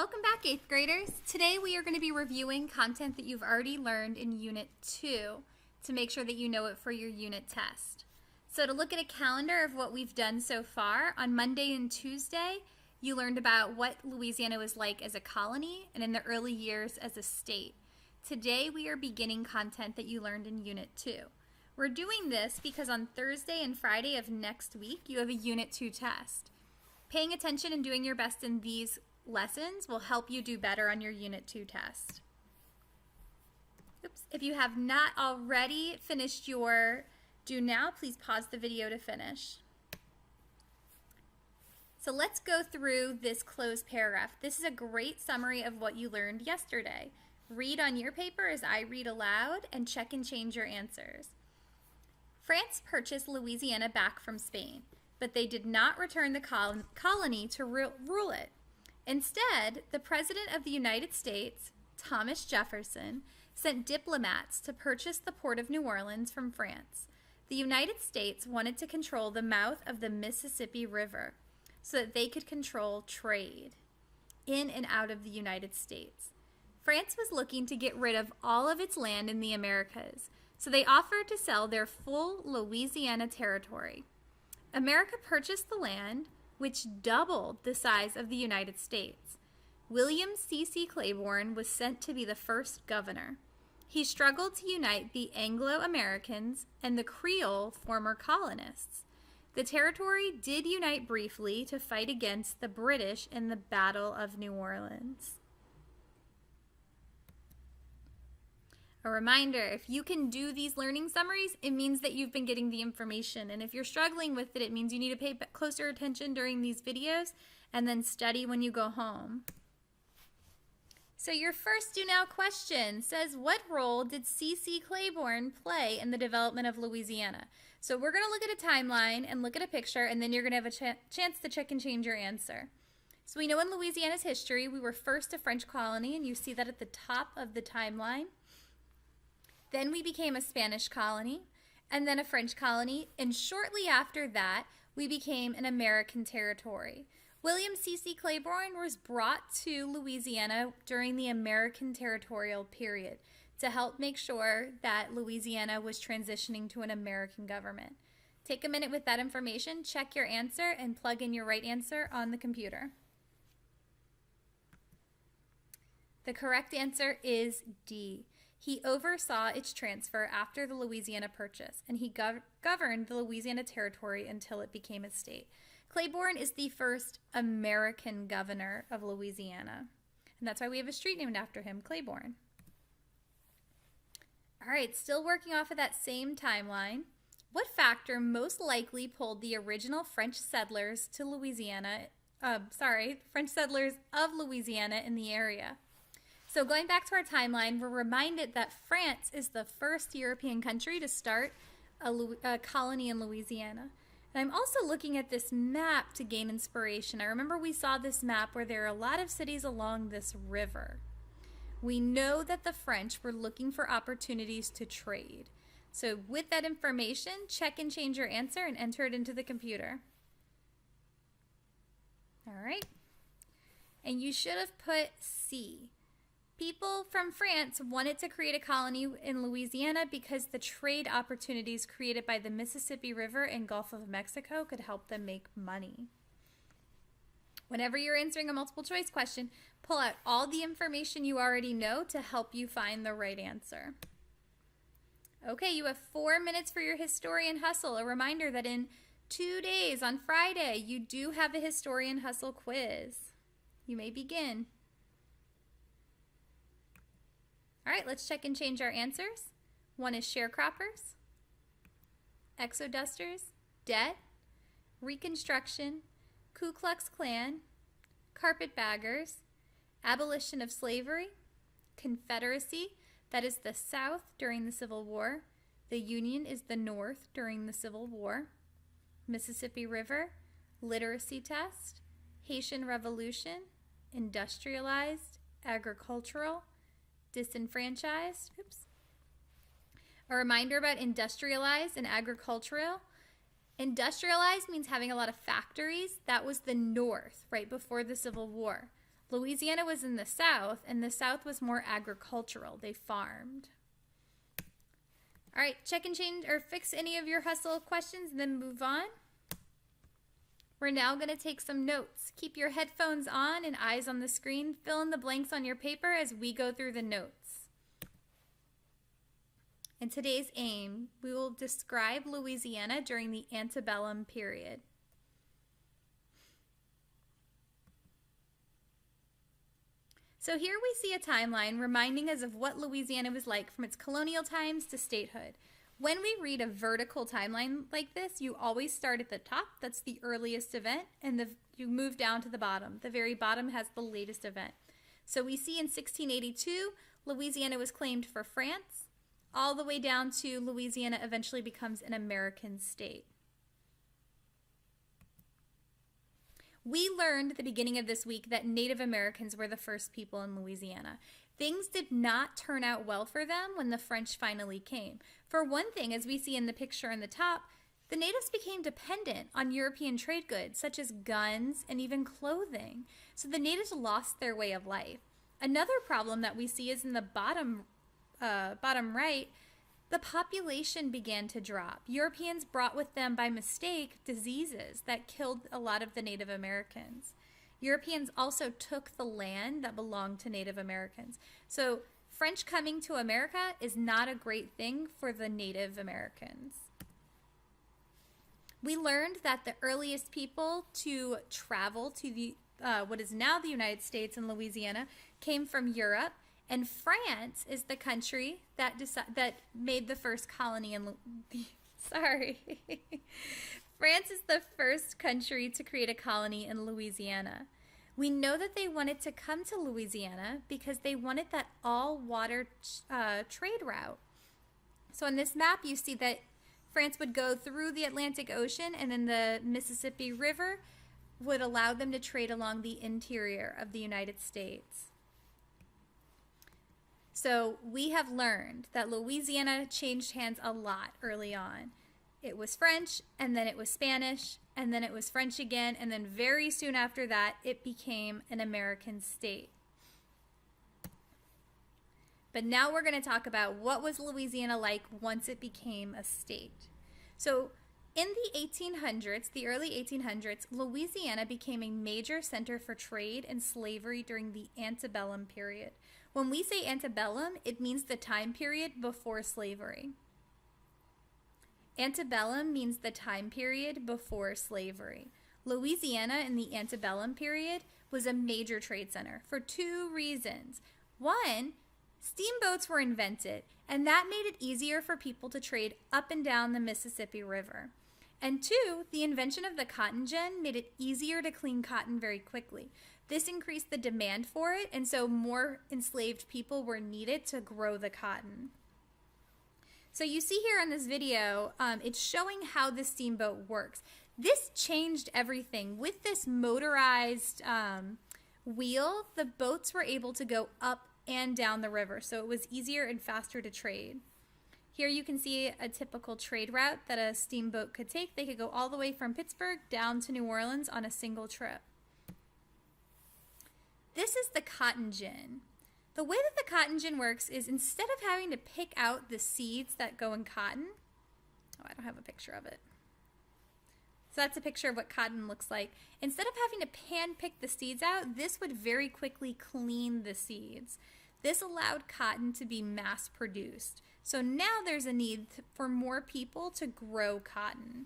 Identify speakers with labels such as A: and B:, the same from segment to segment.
A: Welcome back, 8th graders. Today we are going to be reviewing content that you've already learned in Unit 2 to make sure that you know it for your unit test. So to look at a calendar of what we've done so far, on Monday and Tuesday, you learned about what Louisiana was like as a colony and in the early years as a state. Today we are beginning content that you learned in Unit 2. We're doing this because on Thursday and Friday of next week, you have a Unit 2 test. Paying attention and doing your best in these lessons will help you do better on your Unit 2 test. Oops. If you have not already finished your do now, please pause the video to finish. So let's go through this closed paragraph. This is a great summary of what you learned yesterday. Read on your paper as I read aloud and check and change your answers. France purchased Louisiana back from Spain, but they did not return the colony to rule it. Instead, the President of the United States, Thomas Jefferson, sent diplomats to purchase the port of New Orleans from France. The United States wanted to control the mouth of the Mississippi River so that they could control trade in and out of the United States. France was looking to get rid of all of its land in the Americas, so they offered to sell their full Louisiana territory. America purchased the land, which doubled the size of the United States. William C.C. Claiborne was sent to be the first governor. He struggled to unite the Anglo-Americans and the Creole former colonists. The territory did unite briefly to fight against the British in the Battle of New Orleans. A reminder, if you can do these learning summaries, it means that you've been getting the information. And if you're struggling with it, it means you need to pay closer attention during these videos and then study when you go home. So your first do now question says, what role did C.C. Claiborne play in the development of Louisiana? So we're going to look at a timeline and look at a picture, and then you're going to have a chance to check and change your answer. So we know in Louisiana's history, we were first a French colony, and you see that at the top of the timeline. Then we became a Spanish colony, and then a French colony, and shortly after that, we became an American territory. William C.C. Claiborne was brought to Louisiana during the American territorial period to help make sure that Louisiana was transitioning to an American government. Take a minute with that information, check your answer, and plug in your right answer on the computer. The correct answer is D. He oversaw its transfer after the Louisiana Purchase, and he governed the Louisiana Territory until it became a state. Claiborne is the first American governor of Louisiana, and that's why we have a street named after him, Claiborne. All right, still working off of that same timeline. What factor most likely pulled the original French settlers to French settlers of Louisiana in the area? So going back to our timeline, we're reminded that France is the first European country to start a colony in Louisiana. And I'm also looking at this map to gain inspiration. I remember we saw this map where there are a lot of cities along this river. We know that the French were looking for opportunities to trade. So with that information, check and change your answer and enter it into the computer. All right. And you should have put C. People from France wanted to create a colony in Louisiana because the trade opportunities created by the Mississippi River and Gulf of Mexico could help them make money. Whenever you're answering a multiple choice question, pull out all the information you already know to help you find the right answer. Okay, you have 4 minutes for your Historian Hustle. A reminder that in 2 days, on Friday, you do have a Historian Hustle quiz. You may begin. All right, let's check and change our answers. One is sharecroppers, exodusters, debt, Reconstruction, Ku Klux Klan, carpetbaggers, abolition of slavery, Confederacy, that is the South during the Civil War, the Union is the North during the Civil War, Mississippi River, literacy test, Haitian Revolution, industrialized, agricultural, disenfranchised. A reminder about industrialized and agricultural. Industrialized means having a lot of factories. That was the North right before the Civil War. Louisiana was in the South, and the South was more agricultural. They farmed. All right, check and change or fix any of your hustle questions and then move on. We're now going to take some notes. Keep your headphones on and eyes on the screen. Fill in the blanks on your paper as we go through the notes. In today's aim, we will describe Louisiana during the Antebellum period. So here we see a timeline reminding us of what Louisiana was like from its colonial times to statehood. When we read a vertical timeline like this, you always start at the top. That's the earliest event, and you move down to the bottom. The very bottom has the latest event. So we see in 1682, Louisiana was claimed for France, all the way down to Louisiana eventually becomes an American state. We learned at the beginning of this week that Native Americans were the first people in Louisiana. Things did not turn out well for them when the French finally came. For one thing, as we see in the picture on the top, the natives became dependent on European trade goods, such as guns and even clothing. So the natives lost their way of life. Another problem that we see is in the bottom right, the population began to drop. Europeans brought with them by mistake diseases that killed a lot of the Native Americans. Europeans also took the land that belonged to Native Americans. So French coming to America is not a great thing for the Native Americans. We learned that the earliest people to travel to the what is now the United States and Louisiana came from Europe. And France is the country that made the first colony in France is the first country to create a colony in Louisiana. We know that they wanted to come to Louisiana because they wanted that all-water trade route. So on this map, you see that France would go through the Atlantic Ocean, and then the Mississippi River would allow them to trade along the interior of the United States. So we have learned that Louisiana changed hands a lot early on. It was French, and then it was Spanish, and then it was French again, and then very soon after that, it became an American state. But now we're going to talk about what was Louisiana like once it became a state. So in the 1800s, the early 1800s, Louisiana became a major center for trade and slavery during the Antebellum period. When we say antebellum, it means the time period before slavery. Antebellum means the time period before slavery. Louisiana in the antebellum period was a major trade center for two reasons. One, steamboats were invented, and that made it easier for people to trade up and down the Mississippi River. And two, the invention of the cotton gin made it easier to clean cotton very quickly. This increased the demand for it, and so more enslaved people were needed to grow the cotton. So you see here on this video, it's showing how the steamboat works. This changed everything. With this motorized wheel, the boats were able to go up and down the river, so it was easier and faster to trade. Here you can see a typical trade route that a steamboat could take. They could go all the way from Pittsburgh down to New Orleans on a single trip. This is the cotton gin. The way that the cotton gin works is instead of having to pick out the seeds that go in cotton, I don't have a picture of it. So that's a picture of what cotton looks like. Instead of having to hand pick the seeds out, this would very quickly clean the seeds. This allowed cotton to be mass produced. So now there's a need for more people to grow cotton.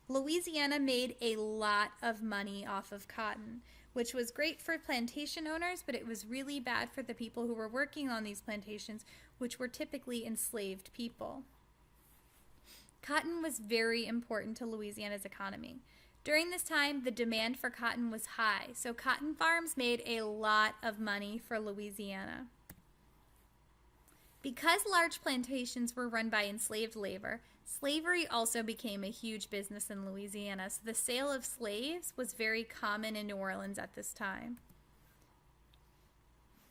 A: Louisiana made a lot of money off of cotton, which was great for plantation owners, but it was really bad for the people who were working on these plantations, which were typically enslaved people. Cotton was very important to Louisiana's economy. During this time, the demand for cotton was high, so cotton farms made a lot of money for Louisiana. Because large plantations were run by enslaved labor, slavery also became a huge business in Louisiana, so the sale of slaves was very common in New Orleans at this time.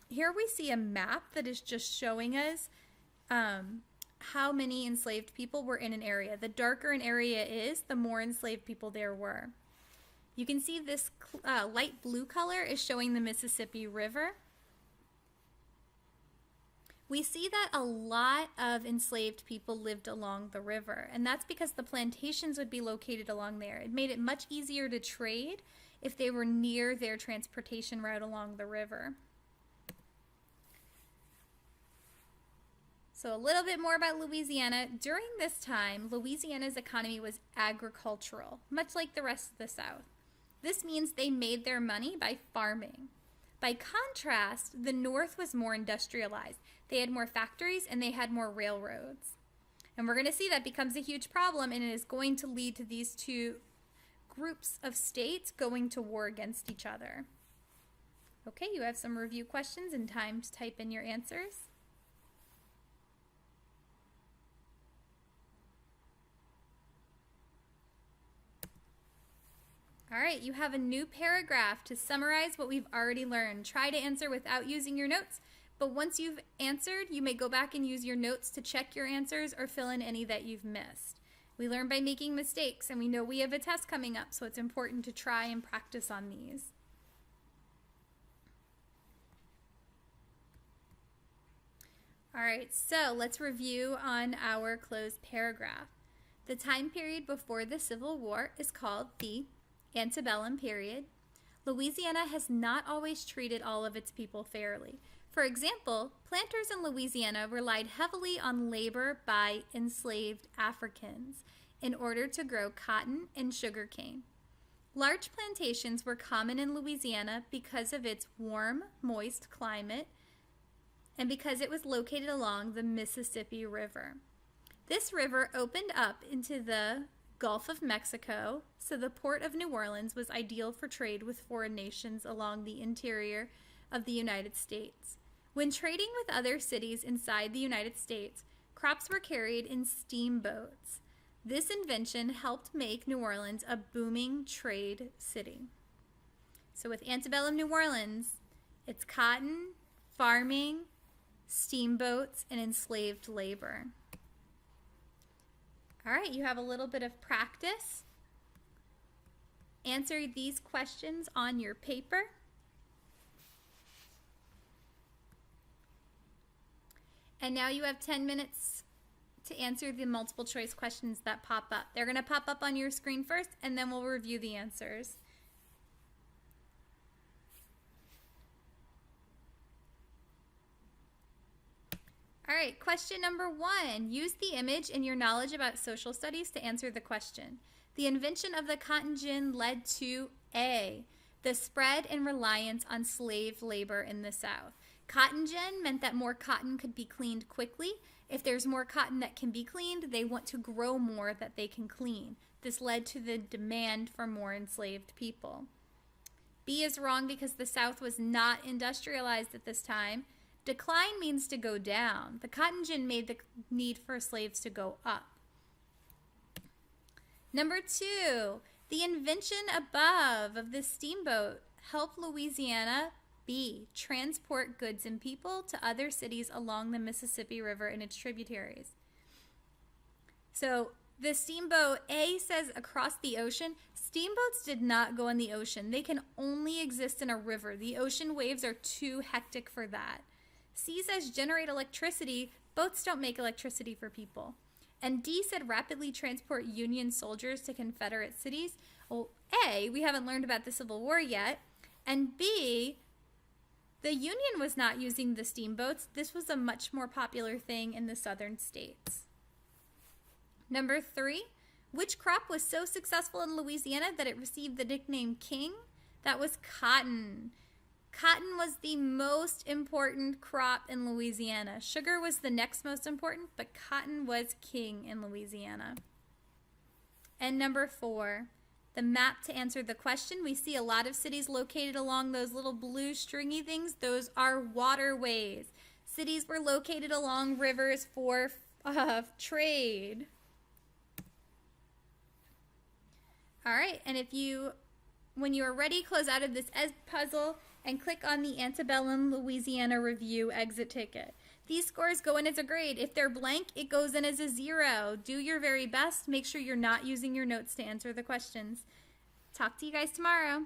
A: Here we see a map that is just showing us how many enslaved people were in an area. The darker an area is, the more enslaved people there were. You can see this light blue color is showing the Mississippi River. We see that a lot of enslaved people lived along the river, and that's because the plantations would be located along there. It made it much easier to trade if they were near their transportation route along the river. So a little bit more about Louisiana. During this time, Louisiana's economy was agricultural, much like the rest of the South. This means they made their money by farming. By contrast, the North was more industrialized. They had more factories and they had more railroads. And we're going to see that becomes a huge problem, and it is going to lead to these two groups of states going to war against each other. Okay, you have some review questions and time to type in your answers. All right, you have a new paragraph to summarize what we've already learned. Try to answer without using your notes, but once you've answered, you may go back and use your notes to check your answers or fill in any that you've missed. We learn by making mistakes, and we know we have a test coming up, so it's important to try and practice on these. All right, so let's review on our closed paragraph. The time period before the Civil War is called the Antebellum period. Louisiana has not always treated all of its people fairly. For example, planters in Louisiana relied heavily on labor by enslaved Africans in order to grow cotton and sugarcane. Large plantations were common in Louisiana because of its warm, moist climate and because it was located along the Mississippi River. This river opened up into the Gulf of Mexico, so the port of New Orleans was ideal for trade with foreign nations along the interior of the United States. When trading with other cities inside the United States, crops were carried in steamboats. This invention helped make New Orleans a booming trade city. So with antebellum New Orleans, it's cotton, farming, steamboats, and enslaved labor. All right, you have a little bit of practice. Answer these questions on your paper. And now you have 10 minutes to answer the multiple choice questions that pop up. They're going to pop up on your screen first, and then we'll review the answers. All right, question number 1. Use the image in your knowledge about social studies to answer the question. The invention of the cotton gin led to A, the spread and reliance on slave labor in the South. Cotton gin meant that more cotton could be cleaned quickly. If there's more cotton that can be cleaned, they want to grow more that they can clean. This led to the demand for more enslaved people. B is wrong because the South was not industrialized at this time. Decline means to go down. The cotton gin made the need for slaves to go up. Number 2, the invention above of the steamboat helped Louisiana, B, transport goods and people to other cities along the Mississippi River and its tributaries. So the steamboat, A says across the ocean. Steamboats did not go in the ocean. They can only exist in a river. The ocean waves are too hectic for that. C says generate electricity. Boats don't make electricity for people. And D said rapidly transport Union soldiers to Confederate cities. Well, A, we haven't learned about the Civil War yet. And B, the Union was not using the steamboats. This was a much more popular thing in the southern states. Number 3, which crop was so successful in Louisiana that it received the nickname King? That was cotton. Cotton was the most important crop in Louisiana. Sugar was the next most important, but cotton was king in Louisiana. And number 4, the map to answer the question. We see a lot of cities located along those little blue stringy things. Those are waterways. Cities were located along rivers for trade. All right, and when you are ready, close out of this puzzle and click on the Antebellum Louisiana Review exit ticket. These scores go in as a grade. If they're blank, it goes in as a 0. Do your very best. Make sure you're not using your notes to answer the questions. Talk to you guys tomorrow.